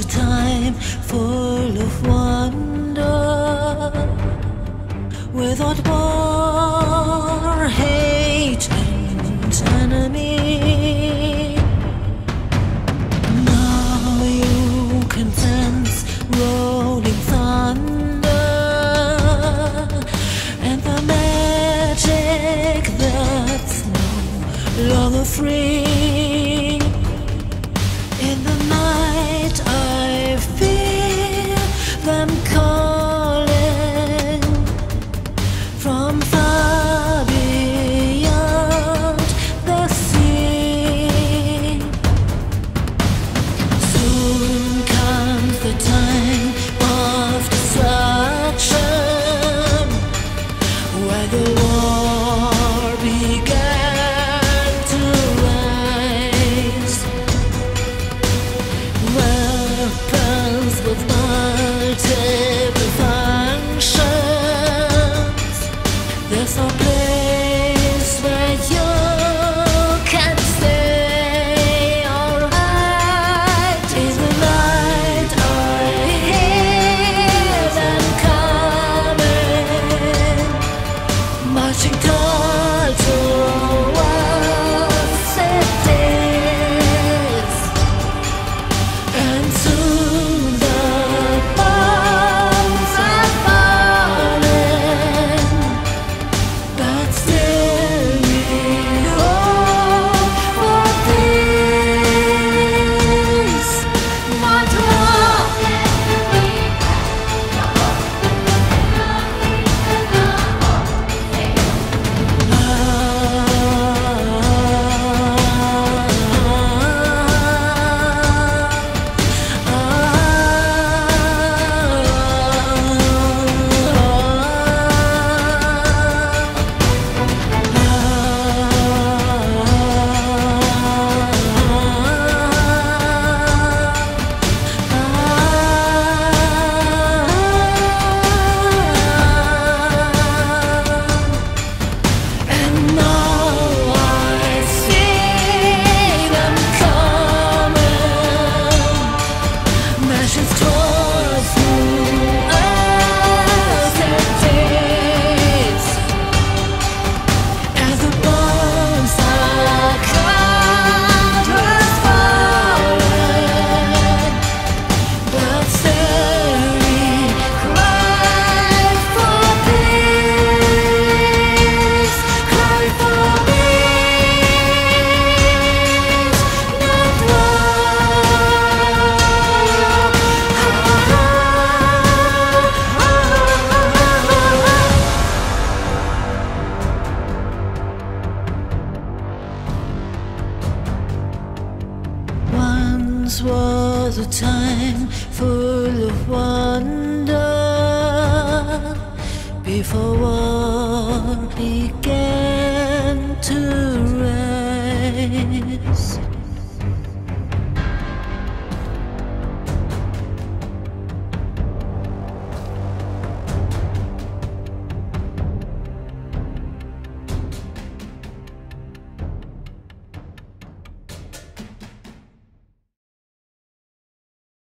a time full of wonder, without war, hate, and enemy. Now you can sense rolling thunder and the magic that's no longer free. In the night I feel them calling from far beyond the sea. Soon comes the time of destruction, where the war began to rise. Weapons with multiple functions. There's no place where you can stay alright. In the night I hear them coming, marching towards cities. And soon the bombs are falling, but still we hope for peace. Not and now I see them coming, marching towards cities. As the bombs are countless falling, but still we cry for peace, cry for peace, not war. Once was a time full of wonder, before war began to rise.